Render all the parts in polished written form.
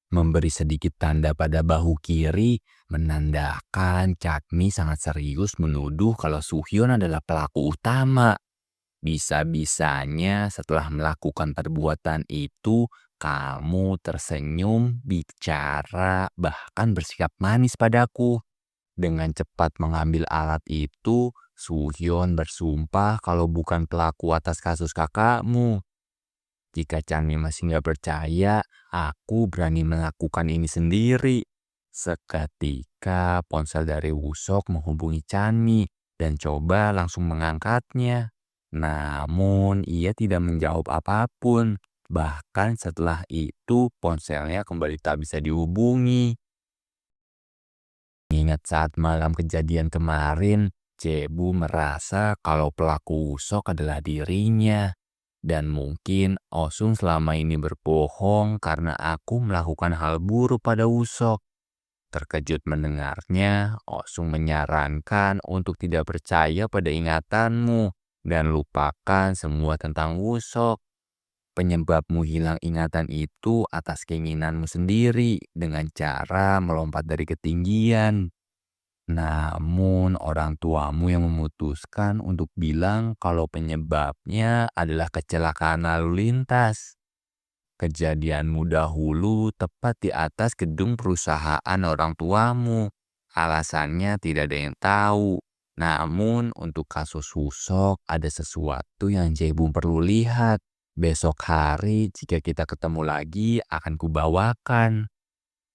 Memberi sedikit tanda pada bahu kiri menandakan Chatmi sangat serius menuduh kalau Suhyun adalah pelaku utama. Bisa-bisanya setelah melakukan perbuatan itu, kamu tersenyum, bicara, bahkan bersikap manis padaku. Dengan cepat mengambil alat itu, Suhyun bersumpah kalau bukan pelaku atas kasus kakakmu. Jika Chanmi masih nggak percaya, aku berani melakukan ini sendiri. Seketika ponsel dari Wusok menghubungi Chanmi dan coba langsung mengangkatnya. Namun ia tidak menjawab apapun. Bahkan setelah itu ponselnya kembali tak bisa dihubungi. Ingat saat malam kejadian kemarin, Cebu merasa kalau pelaku Wusok adalah dirinya. Dan mungkin Osung selama ini berbohong karena aku melakukan hal buruk pada Wusok. Terkejut mendengarnya, Osung menyarankan untuk tidak percaya pada ingatanmu dan lupakan semua tentang Wusok. Penyebabmu hilang ingatan itu atas keinginanmu sendiri dengan cara melompat dari ketinggian. Namun orang tuamu yang memutuskan untuk bilang kalau penyebabnya adalah kecelakaan lalu lintas. Kejadianmu dahulu tepat di atas gedung perusahaan orang tuamu. Alasannya tidak ada yang tahu. Namun untuk kasus Husok ada sesuatu yang Jebum perlu lihat. Besok hari jika kita ketemu lagi akan kubawakan.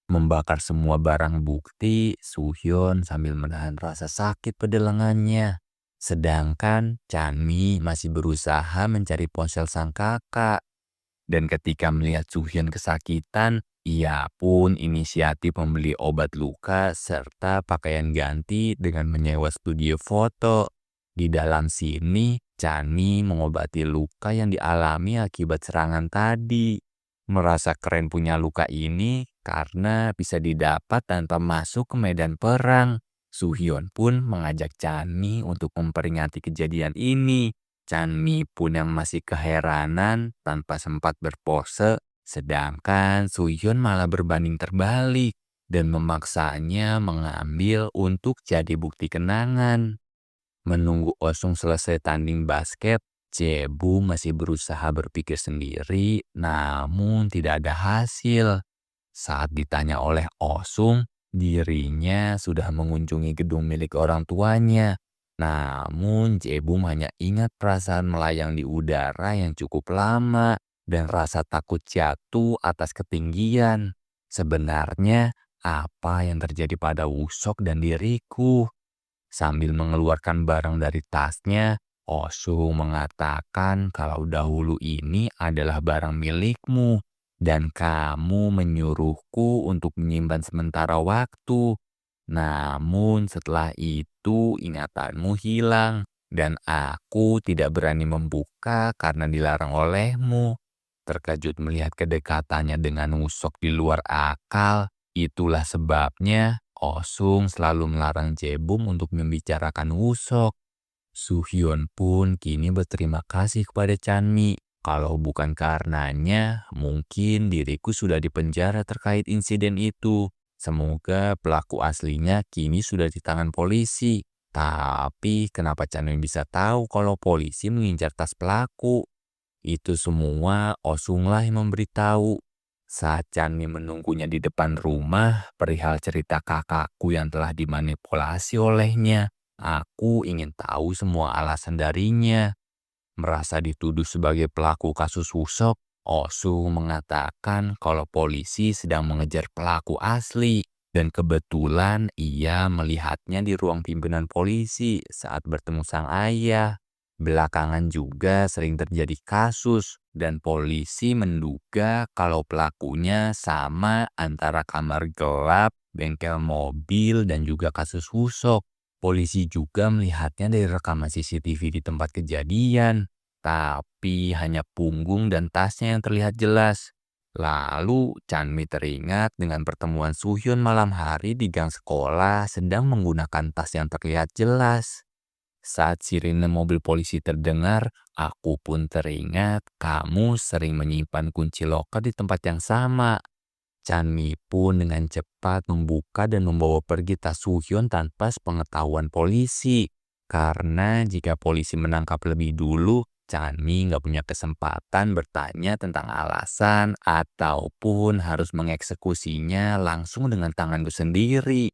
Membakar semua barang bukti, Suhyun sambil menahan rasa sakit pada lengannya. Sedangkan Chanmi masih berusaha mencari ponsel sang kakak. Dan ketika melihat Suhyun kesakitan, ia pun inisiatif membeli obat luka serta pakaian ganti dengan menyewa studio foto. Di dalam sini, Chanmi mengobati luka yang dialami akibat serangan tadi. Merasa keren punya luka ini karena bisa didapat tanpa masuk ke medan perang. Suhyun pun mengajak Chanmi untuk memperingati kejadian ini. Chanmi pun yang masih keheranan tanpa sempat berpose, sedangkan Suhyun malah berbanding terbalik dan memaksanya mengambil untuk jadi bukti kenangan. Menunggu Osung selesai tanding basket, Cebu masih berusaha berpikir sendiri, namun tidak ada hasil. Saat ditanya oleh Osung, dirinya sudah mengunjungi gedung milik orang tuanya. Namun Cebu hanya ingat perasaan melayang di udara yang cukup lama dan rasa takut jatuh atas ketinggian. Sebenarnya, apa yang terjadi pada Wusok dan diriku? Sambil mengeluarkan barang dari tasnya, Osung mengatakan kalau dahulu ini adalah barang milikmu dan kamu menyuruhku untuk menyimpan sementara waktu. Namun setelah itu ingatanmu hilang dan aku tidak berani membuka karena dilarang olehmu. Terkejut melihat kedekatannya dengan Wusok di luar akal, itulah sebabnya Osung selalu melarang Jebum untuk membicarakan Wusok. Suhyun pun kini berterima kasih kepada Chanmi. Kalau bukan karenanya, mungkin diriku sudah dipenjara terkait insiden itu. Semoga pelaku aslinya kini sudah di tangan polisi. Tapi kenapa Chanmi bisa tahu kalau polisi mengincar tas pelaku? Itu semua Osunglah yang memberitahu. Saat Chanmi menunggunya di depan rumah, perihal cerita kakakku yang telah dimanipulasi olehnya, aku ingin tahu semua alasan darinya. Merasa dituduh sebagai pelaku kasus Wusok, Osung mengatakan kalau polisi sedang mengejar pelaku asli. Dan kebetulan ia melihatnya di ruang pimpinan polisi saat bertemu sang ayah. Belakangan juga sering terjadi kasus dan polisi menduga kalau pelakunya sama antara kamar gelap, bengkel mobil, dan juga kasus Wusok. Polisi juga melihatnya dari rekaman CCTV di tempat kejadian, tapi hanya punggung dan tasnya yang terlihat jelas. Lalu Chanmi teringat dengan pertemuan Suhyun malam hari di gang sekolah sedang menggunakan tas yang terlihat jelas. Saat sirine mobil polisi terdengar, aku pun teringat kamu sering menyimpan kunci loker di tempat yang sama. Chanmi pun dengan cepat membuka dan membawa pergi tas Suhyun tanpa sepengetahuan polisi. Karena jika polisi menangkap lebih dulu, Chanmi nggak punya kesempatan bertanya tentang alasan ataupun harus mengeksekusinya langsung dengan tanganku sendiri.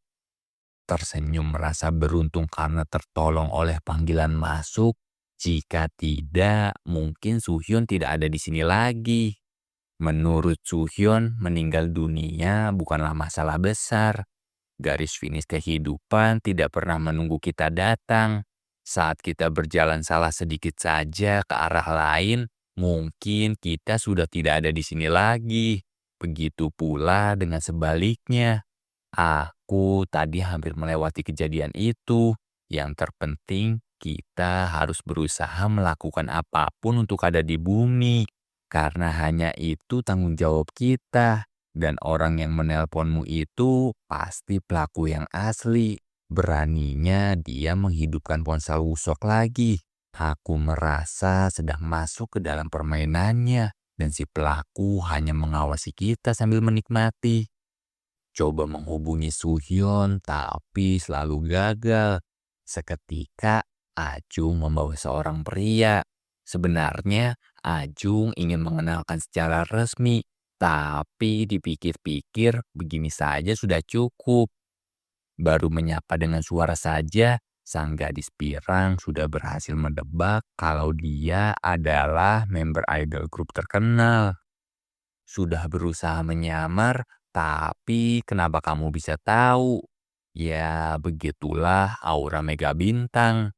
Tersenyum merasa beruntung karena tertolong oleh panggilan masuk. Jika tidak, mungkin Suhyun tidak ada di sini lagi. Menurut Suhyun, meninggal dunia bukanlah masalah besar. Garis finish kehidupan tidak pernah menunggu kita datang. Saat kita berjalan salah sedikit saja ke arah lain, mungkin kita sudah tidak ada di sini lagi. Begitu pula dengan sebaliknya. Aku tadi hampir melewati kejadian itu. Yang terpenting, kita harus berusaha melakukan apapun untuk ada di bumi. Karena hanya itu tanggung jawab kita. Dan orang yang menelponmu itu pasti pelaku yang asli. Beraninya dia menghidupkan ponsel Wusok lagi. Aku merasa sedang masuk ke dalam permainannya. Dan si pelaku hanya mengawasi kita sambil menikmati. Coba menghubungi Suhyun tapi selalu gagal. Seketika Ajung membawa seorang pria. Sebenarnya Ajung ingin mengenalkan secara resmi, tapi dipikir-pikir begini saja sudah cukup. Baru menyapa dengan suara saja, sang gadis pirang sudah berhasil menebak kalau dia adalah member idol grup terkenal. Sudah berusaha menyamar, tapi kenapa kamu bisa tahu? Ya, begitulah aura Mega Bintang.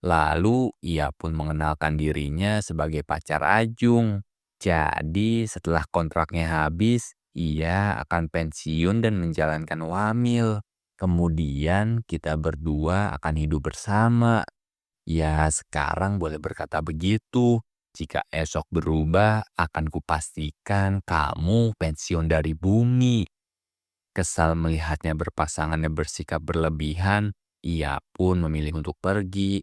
Lalu ia pun mengenalkan dirinya sebagai pacar Ajung. Jadi setelah kontraknya habis, ia akan pensiun dan menjalankan wamil. Kemudian kita berdua akan hidup bersama. Ya, sekarang boleh berkata begitu. Jika esok berubah, akan kupastikan kamu pensiun dari bumi. Kesal melihatnya berpasangannya bersikap berlebihan, ia pun memilih untuk pergi.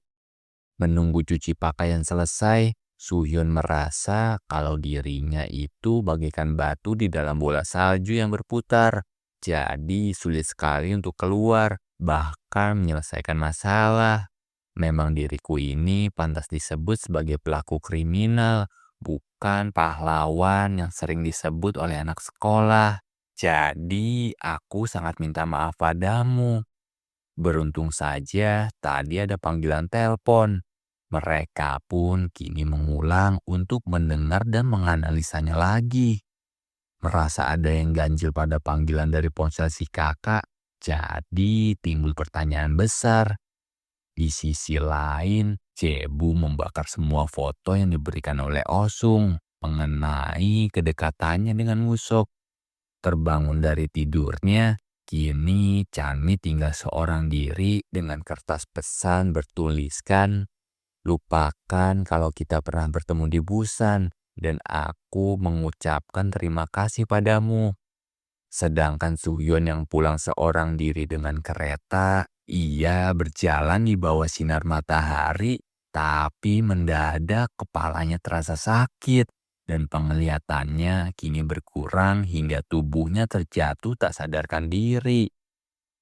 Menunggu cuci pakaian selesai, Suhyun merasa kalau dirinya itu bagaikan batu di dalam bola salju yang berputar. Jadi sulit sekali untuk keluar, bahkan menyelesaikan masalah. Memang diriku ini pantas disebut sebagai pelaku kriminal, bukan pahlawan yang sering disebut oleh anak sekolah. Jadi aku sangat minta maaf padamu. Beruntung saja tadi ada panggilan telepon. Mereka pun kini mengulang untuk mendengar dan menganalisanya lagi. Merasa ada yang ganjil pada panggilan dari ponsel si kakak, jadi timbul pertanyaan besar. Di sisi lain, Cebu membakar semua foto yang diberikan oleh Osung mengenai kedekatannya dengan Wusok. Terbangun dari tidurnya, kini Chanmi tinggal seorang diri dengan kertas pesan bertuliskan, "Lupakan kalau kita pernah bertemu di Busan dan aku mengucapkan terima kasih padamu." Sedangkan Suhyun yang pulang seorang diri dengan kereta, ia berjalan di bawah sinar matahari, tapi mendadak kepalanya terasa sakit dan penglihatannya kini berkurang hingga tubuhnya terjatuh tak sadarkan diri.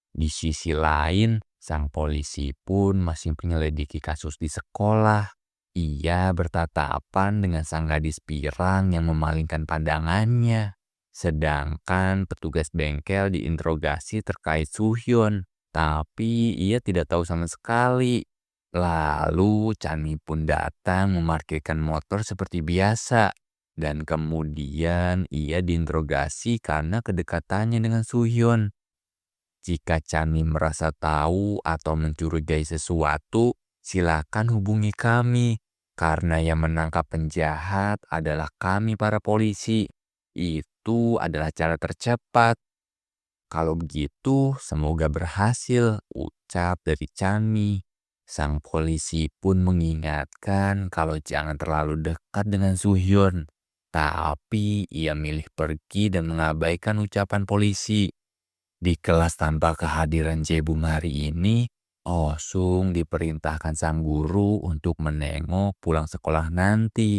Di sisi lain, sang polisi pun masih menyelidiki kasus di sekolah. Ia bertatapan dengan sang gadis pirang yang memalingkan pandangannya. Sedangkan petugas bengkel diinterogasi terkait Suhyun, tapi ia tidak tahu sama sekali. Lalu Chanmi pun datang memarkirkan motor seperti biasa. Dan kemudian ia diinterogasi karena kedekatannya dengan Suhyun. Jika Chanmi merasa tahu atau mencurigai sesuatu, silakan hubungi kami. Karena yang menangkap penjahat adalah kami para polisi. Itu adalah cara tercepat. Kalau begitu, semoga berhasil, ucap dari Chanmi. Sang polisi pun mengingatkan kalau jangan terlalu dekat dengan Suhyun. Tapi ia milih pergi dan mengabaikan ucapan polisi. Di kelas tanpa kehadiran Jebum hari ini, Osung diperintahkan sang guru untuk menengok pulang sekolah nanti.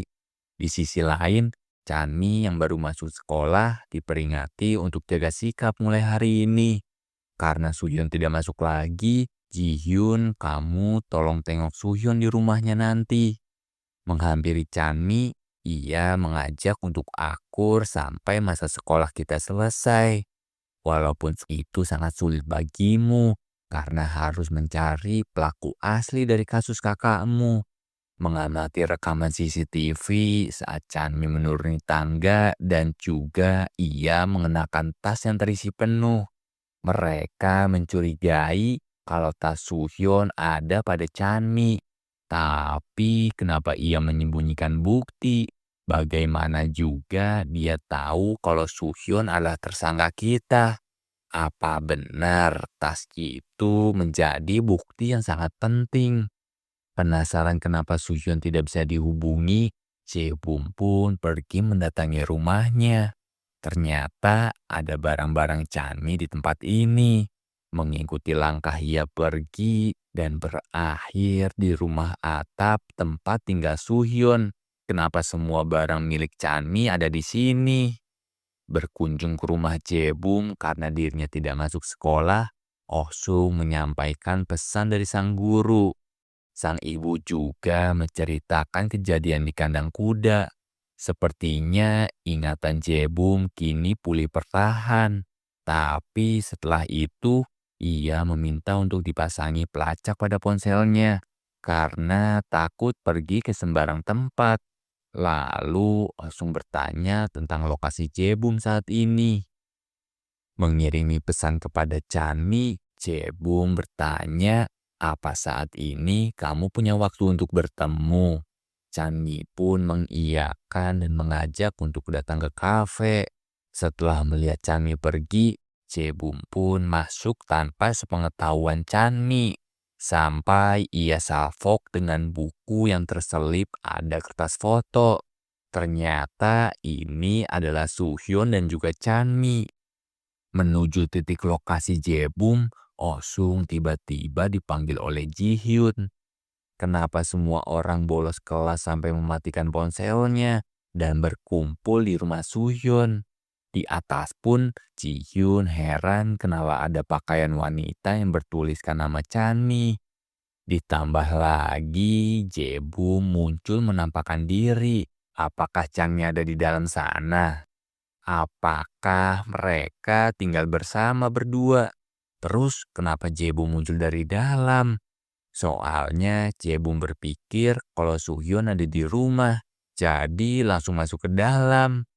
Di sisi lain, Chanmi yang baru masuk sekolah diperingati untuk jaga sikap mulai hari ini. Karena Suhyun tidak masuk lagi, Jihyun, kamu tolong tengok Suhyun di rumahnya nanti. Menghampiri Chanmi, ia mengajak untuk akur sampai masa sekolah kita selesai. Walaupun itu sangat sulit bagimu, karena harus mencari pelaku asli dari kasus kakakmu. Mengamati rekaman CCTV saat Chanmi menuruni tangga dan juga ia mengenakan tas yang terisi penuh. Mereka mencurigai kalau tas Suhyun ada pada Chanmi. Tapi kenapa ia menyembunyikan bukti? Bagaimana juga dia tahu kalau Suhyun adalah tersangka kita? Apa benar tas itu menjadi bukti yang sangat penting? Penasaran kenapa Suhyun tidak bisa dihubungi, Jae-bum pun pergi mendatangi rumahnya. Ternyata ada barang-barang Chanmi di tempat ini. Mengikuti langkah ia pergi dan berakhir di rumah atap tempat tinggal Suhyun. Kenapa semua barang milik Chanmi ada di sini? Berkunjung ke rumah Jae-bum karena dirinya tidak masuk sekolah, Oh Sung menyampaikan pesan dari sang guru. Sang ibu juga menceritakan kejadian di kandang kuda. Sepertinya ingatan Jebum kini pulih perlahan. Tapi setelah itu, ia meminta untuk dipasangi pelacak pada ponselnya karena takut pergi ke sembarang tempat. Lalu langsung bertanya tentang lokasi Jebum saat ini. Mengirimi pesan kepada Chanmi, Jebum bertanya, apa saat ini kamu punya waktu untuk bertemu? Chanmi pun mengiyakan dan mengajak untuk datang ke kafe. Setelah melihat Chanmi pergi, Jebum pun masuk tanpa sepengetahuan Chanmi. Sampai ia salvok dengan buku yang terselip ada kertas foto. Ternyata ini adalah Suhyun dan juga Chanmi. Menuju titik lokasi Jebum, Osung tiba-tiba dipanggil oleh Jihyun. Kenapa semua orang bolos kelas sampai mematikan ponselnya dan berkumpul di rumah Suhyun? Di atas pun, Jihyun heran kenapa ada pakaian wanita yang bertuliskan nama Chanmi. Ditambah lagi, Jebum muncul menampakkan diri. Apakah Chanmi ada di dalam sana? Apakah mereka tinggal bersama berdua? Terus kenapa Jebum muncul dari dalam? Soalnya Jebum berpikir kalau Suhyun ada di rumah, jadi langsung masuk ke dalam.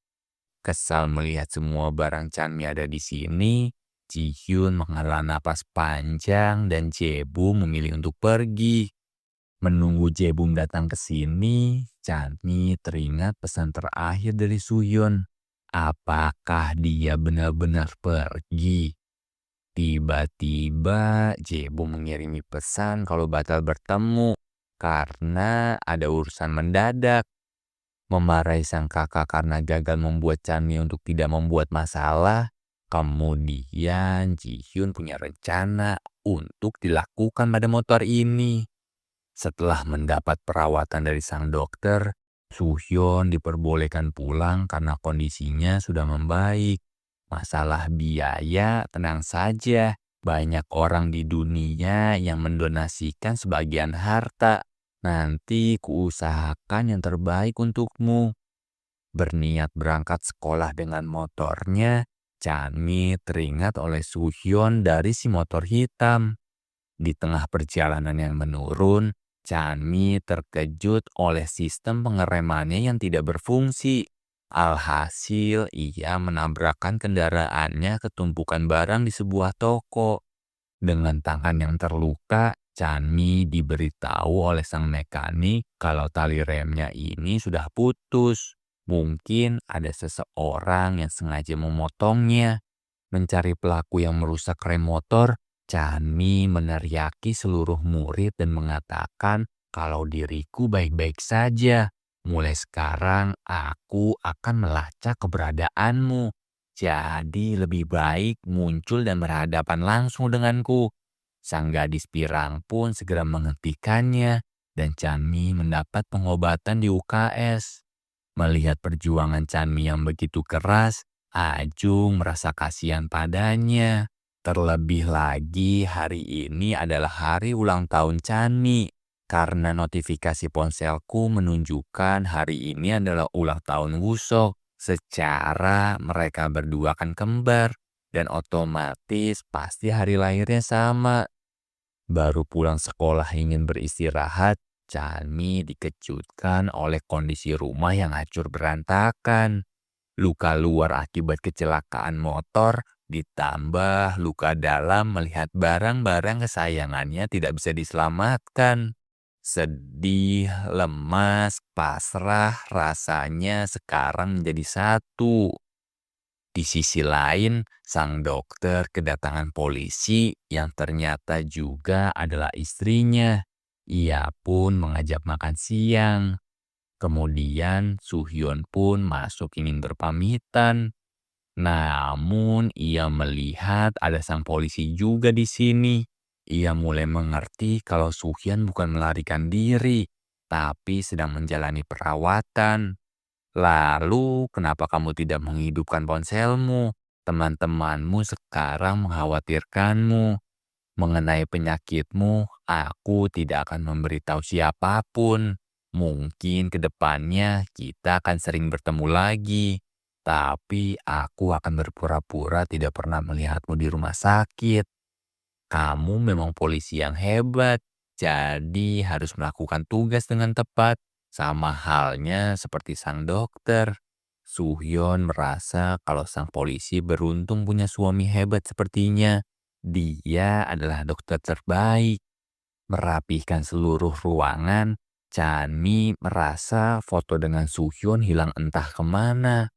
Kesal melihat semua barang Chanmi ada di sini, Jihyun menghela napas panjang dan Jebum memilih untuk pergi. Menunggu Jebum datang ke sini, Chanmi teringat pesan terakhir dari Suhyun. Apakah dia benar-benar pergi? Tiba-tiba Jebum mengirimi pesan kalau batal bertemu karena ada urusan mendadak. Memarahi sang kakak karena gagal membuat Chanmi untuk tidak membuat masalah. Kemudian Jihyun punya rencana untuk dilakukan pada motor ini. Setelah mendapat perawatan dari sang dokter, Suhyun diperbolehkan pulang karena kondisinya sudah membaik. Masalah biaya, tenang saja. Banyak orang di dunia yang mendonasikan sebagian harta. Nanti kuusahakan yang terbaik untukmu. Berniat berangkat sekolah dengan motornya, Chanmi teringat oleh Suhyun dari si motor hitam. Di tengah perjalanan yang menurun, Chanmi terkejut oleh sistem pengeremannya yang tidak berfungsi. Alhasil, ia menabrakkan kendaraannya ke tumpukan barang di sebuah toko. Dengan tangan yang terluka, Chanmi diberitahu oleh sang mekanik kalau tali remnya ini sudah putus. Mungkin ada seseorang yang sengaja memotongnya. Mencari pelaku yang merusak rem motor, Chanmi meneriaki seluruh murid dan mengatakan kalau diriku baik-baik saja. Mulai sekarang aku akan melacak keberadaanmu. Jadi lebih baik muncul dan berhadapan langsung denganku. Sang gadis pirang pun segera menghentikannya dan Chanmi mendapat pengobatan di UKS. Melihat perjuangan Chanmi yang begitu keras, Ajung merasa kasihan padanya. Terlebih lagi hari ini adalah hari ulang tahun Chanmi. Karena notifikasi ponselku menunjukkan hari ini adalah ulang tahun Wusok. Secara mereka berdua kan kembar. Dan otomatis pasti hari lahirnya sama. Baru pulang sekolah ingin beristirahat, Chanmi dikejutkan oleh kondisi rumah yang hancur berantakan. Luka luar akibat kecelakaan motor, ditambah luka dalam melihat barang-barang kesayangannya tidak bisa diselamatkan. Sedih, lemas, pasrah, rasanya sekarang menjadi satu. Di sisi lain, sang dokter kedatangan polisi yang ternyata juga adalah istrinya. Ia pun mengajak makan siang. Kemudian Suhyun pun masuk ingin berpamitan. Namun ia melihat ada sang polisi juga di sini. Ia mulai mengerti kalau Suhyun bukan melarikan diri, tapi sedang menjalani perawatan. Lalu, kenapa kamu tidak menghidupkan ponselmu? Teman-temanmu sekarang mengkhawatirkanmu. Mengenai penyakitmu, aku tidak akan memberitahu siapapun. Mungkin ke depannya kita akan sering bertemu lagi. Tapi aku akan berpura-pura tidak pernah melihatmu di rumah sakit. Kamu memang polisi yang hebat, jadi harus melakukan tugas dengan tepat. Sama halnya seperti sang dokter. Suhyun merasa kalau sang polisi beruntung punya suami hebat sepertinya. Dia adalah dokter terbaik. Merapihkan seluruh ruangan, Chanmi merasa foto dengan Suhyun hilang entah kemana.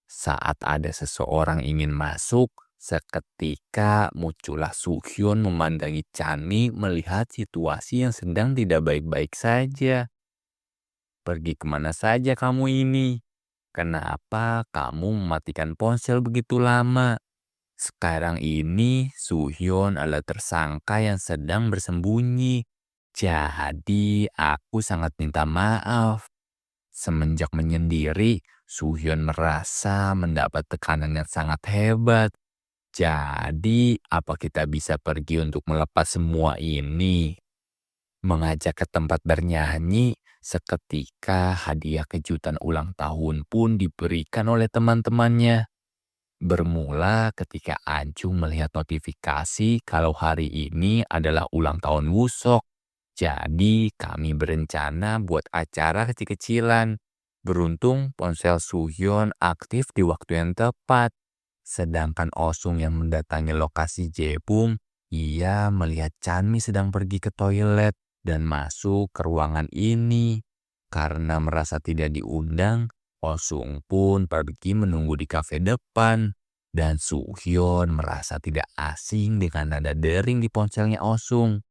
Saat ada seseorang ingin masuk, seketika muncullah Suhyun memandangi Chanmi melihat situasi yang sedang tidak baik-baik saja. Pergi kemana saja kamu ini? Kenapa kamu mematikan ponsel begitu lama? Sekarang ini Suhyun adalah tersangka yang sedang bersembunyi. Jadi aku sangat minta maaf. Semenjak menyendiri, Suhyun merasa mendapat tekanan yang sangat hebat. Jadi, apa kita bisa pergi untuk melepas semua ini? Mengajak ke tempat bernyanyi, seketika hadiah kejutan ulang tahun pun diberikan oleh teman-temannya. Bermula ketika Anjung melihat notifikasi kalau hari ini adalah ulang tahun Wusok. Jadi kami berencana buat acara kecil-kecilan. Beruntung ponsel Suhyun aktif di waktu yang tepat. Sedangkan Osung yang mendatangi lokasi Jebum, ia melihat Chanmi sedang pergi ke toilet dan masuk ke ruangan ini. Karena merasa tidak diundang, Osung pun pergi menunggu di kafe depan. Dan Suhyun merasa tidak asing dengan nada dering di ponselnya Osung.